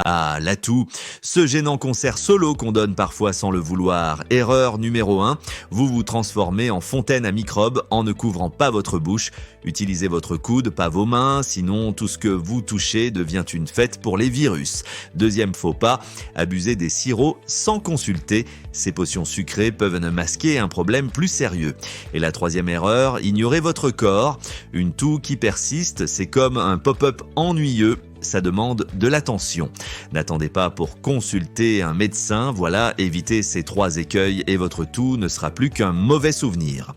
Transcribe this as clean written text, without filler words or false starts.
Ah, l'atout, ce gênant concert solo qu'on donne parfois sans le vouloir. Erreur numéro 1, vous vous transformez en fontaine à microbes en ne couvrant pas votre bouche. Utilisez votre coude, pas vos mains, sinon tout ce que vous touchez devient une fête pour les virus. Deuxième faux pas, abusez des sirops sans consulter. Ces potions sucrées peuvent ne masquer un problème plus sérieux. Et la troisième erreur, ignorez votre corps. Une toux qui persiste, c'est comme un pop-up ennuyeux. Ça demande de l'attention. N'attendez pas pour consulter un médecin, voilà, évitez ces 3 écueils et votre toux ne sera plus qu'un mauvais souvenir.